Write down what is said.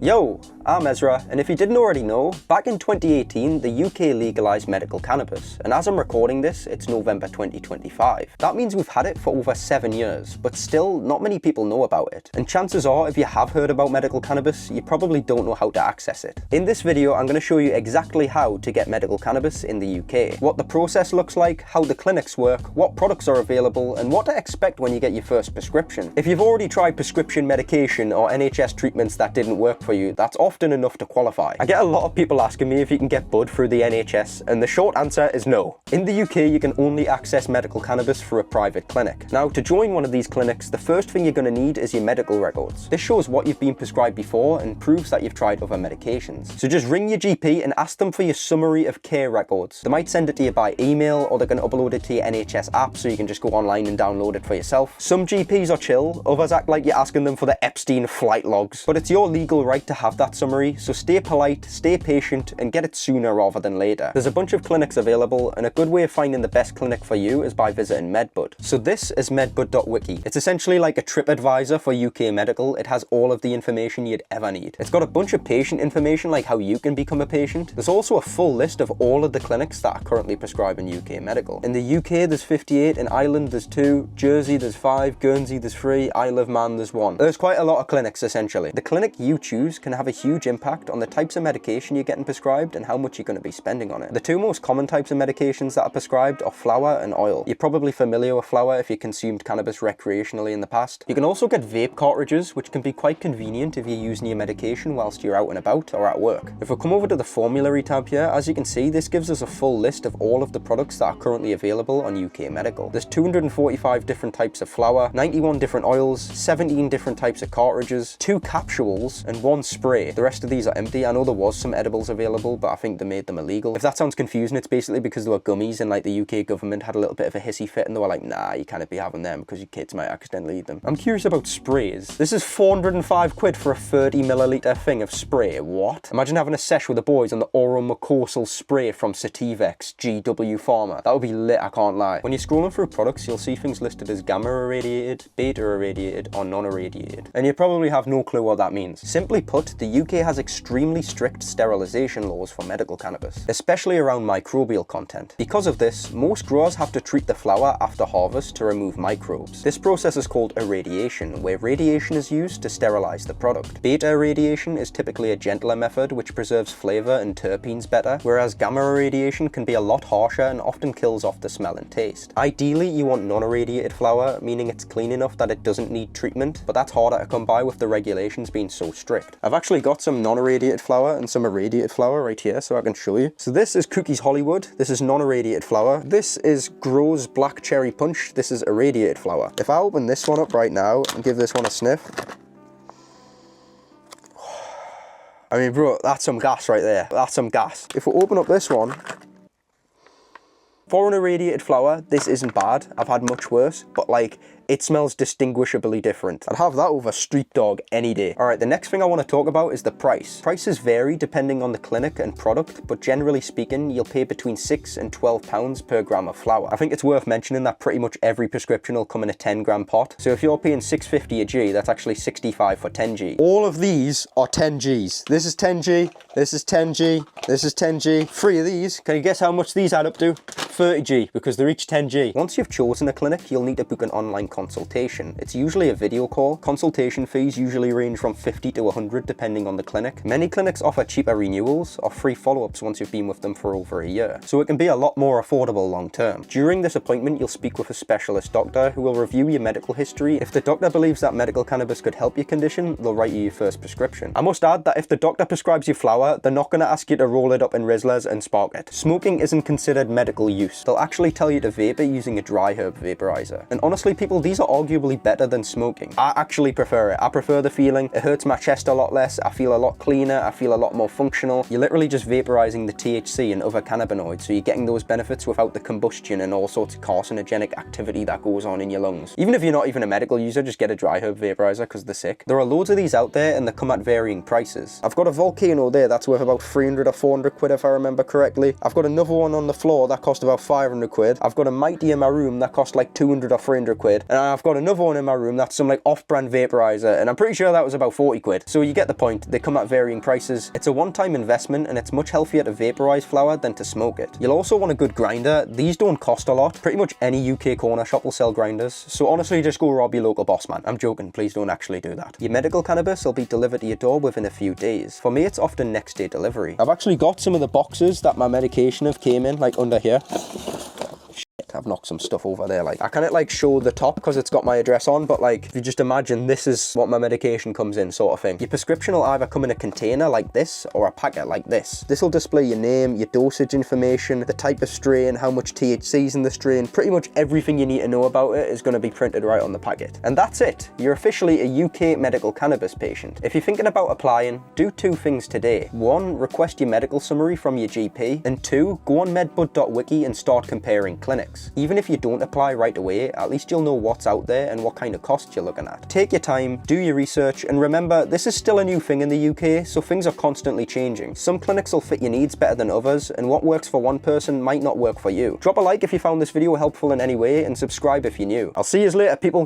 Yo, I'm Ezra, and if you didn't already know, back in 2018 the UK legalised medical cannabis, and as I'm recording this, it's November 2025. That means we've had it for over 7 years, but still not many people know about it. And chances are, if you have heard about medical cannabis, you probably don't know how to access it. In this video, I'm going to show you exactly how to get medical cannabis in the UK, what the process looks like, how the clinics work, what products are available, and what to expect when you get your first prescription. If you've already tried prescription medication or NHS treatments that didn't work for you, that's often enough to qualify. I get a lot of people asking me if you can get bud through the NHS, and the short answer is no. In the UK, you can only access medical cannabis through a private clinic. Now, to join one of these clinics, the first thing you're going to need is your medical records. This shows what you've been prescribed before and proves that you've tried other medications. So just ring your GP and ask them for your summary of care records. They might send it to you by email, or they're going to upload it to your NHS app so you can just go online and download it for yourself. Some GPs are chill, others act like you're asking them for the Epstein flight logs, but it's your legal right to have that summary, so stay polite, stay patient, and get it sooner rather than later. There's a bunch of clinics available, and a good way of finding the best clinic for you is by visiting Medbud. So this is medbud.wiki. It's essentially like a TripAdvisor for UK medical. It has all of the information you'd ever need. It's got a bunch of patient information like how you can become a patient. There's also a full list of all of the clinics that are currently prescribing UK medical. In the UK there's 58, in Ireland there's 2, Jersey there's 5, Guernsey there's 3, Isle of Man there's 1. There's quite a lot of clinics essentially. The clinic you choose can have a huge impact on the types of medication you're getting prescribed and how much you're going to be spending on it. The two most common types of medications that are prescribed are flower and oil. You're probably familiar with flower if you consumed cannabis recreationally in the past. You can also get vape cartridges, which can be quite convenient if you're using your medication whilst you're out and about or at work. If we come over to the formulary tab here, as you can see, this gives us a full list of all of the products that are currently available on UK medical. There's 245 different types of flower, 91 different oils, 17 different types of cartridges, 2 capsules, and 1 spray. The rest of these are empty. I know there was some edibles available, but I think they made them illegal. If that sounds confusing, it's basically because they were gummies and like the UK government had a little bit of a hissy fit and they were like, nah, you can't be having them because your kids might accidentally eat them. I'm curious about sprays. This is 405 quid for a 30 milliliter thing of spray. What? Imagine having a sesh with the boys on the oromucosal spray from Sativex GW Pharma. That would be lit, I can't lie. When you're scrolling through products, you'll see things listed as gamma irradiated, beta irradiated, or non-irradiated. And you probably have no clue what that means. Simply put, the UK has extremely strict sterilization laws for medical cannabis, especially around microbial content. Because of this, most growers have to treat the flower after harvest to remove microbes. This process is called irradiation, where radiation is used to sterilize the product. Beta irradiation is typically a gentler method which preserves flavor and terpenes better, whereas gamma irradiation can be a lot harsher and often kills off the smell and taste. Ideally, you want non-irradiated flower, meaning it's clean enough that it doesn't need treatment, but that's harder to come by with the regulations being so strict. I've actually got some non-irradiated flower and some irradiated flower right here so I can show you. So this is Cookies Hollywood. This is non-irradiated flower. This is Grows Black Cherry Punch. This is irradiated flower. If I open this one up right now and give this one a sniff, I mean, bro, that's some gas right there. That's some gas. If we open up this one, for an irradiated flower, this isn't bad. I've had much worse, but like, it smells distinguishably different. I'd have that over Street Dog any day. All right, the next thing I want to talk about is the price. Prices vary depending on the clinic and product, but generally speaking, you'll pay between £6 and £12 per gram of flower. I think it's worth mentioning that pretty much every prescription will come in a 10 gram pot. So if you're paying £6.50 a G, that's actually 65 for 10 G. All of these are 10 Gs. This is 10 G, this is 10 G, this is 10 G. 3 of these, can you guess how much these add up to? 30 G, because they're each 10 G. Once you've chosen a clinic, you'll need to book an online consultation. It's usually a video call. Consultation fees usually range from 50 to 100 depending on the clinic. Many clinics offer cheaper renewals or free follow-ups once you've been with them for over a year, so it can be a lot more affordable long term. During this appointment, you'll speak with a specialist doctor who will review your medical history. If the doctor believes that medical cannabis could help your condition, they'll write you your first prescription. I must add that if the doctor prescribes you flower, they're not going to ask you to roll it up in Rizzlers and spark it. Smoking isn't considered medical use. They'll actually tell you to vape it using a dry herb vaporizer. And honestly, people, these are arguably better than smoking. I actually prefer it. I prefer the feeling. It hurts my chest a lot less. I feel a lot cleaner. I feel a lot more functional. You're literally just vaporizing the THC and other cannabinoids, so you're getting those benefits without the combustion and all sorts of carcinogenic activity that goes on in your lungs. Even if you're not even a medical user, just get a dry herb vaporizer because they're sick. There are loads of these out there and they come at varying prices. I've got a Volcano there that's worth about 300 or 400 quid if I remember correctly. I've got another one on the floor that cost about about 500 quid. I've got a Mighty in my room that cost like 200 or 300 quid. And I've got another one in my room that's some like off-brand vaporizer, and I'm pretty sure that was about 40 quid. So you get the point, they come at varying prices. It's a one-time investment, and it's much healthier to vaporize flower than to smoke it. You'll also want a good grinder. These don't cost a lot. Pretty much any UK corner shop will sell grinders. So honestly, just go rob your local boss man. I'm joking, please don't actually do that. Your medical cannabis will be delivered to your door within a few days. For me, it's often next day delivery. I've actually got some of the boxes that my medication have came in, like under here. I've knocked some stuff over there. Like, I can't like show the top because it's got my address on, but like, if you just imagine this is what my medication comes in, sort of thing. Your prescription will either come in a container like this or a packet like this. This will display your name, your dosage information, the type of strain, how much THC's in the strain. Pretty much everything you need to know about it is going to be printed right on the packet. And that's it. You're officially a UK medical cannabis patient. If you're thinking about applying, do 2 things today. 1, request your medical summary from your GP, and 2, go on medbud.wiki and start comparing clinics. Even if you don't apply right away, at least you'll know what's out there and what kind of costs you're looking at. Take your time, do your research, and remember, this is still a new thing in the UK, so things are constantly changing. Some clinics will fit your needs better than others, and what works for one person might not work for you. Drop a like if you found this video helpful in any way, and subscribe if you're new. I'll see you later, people.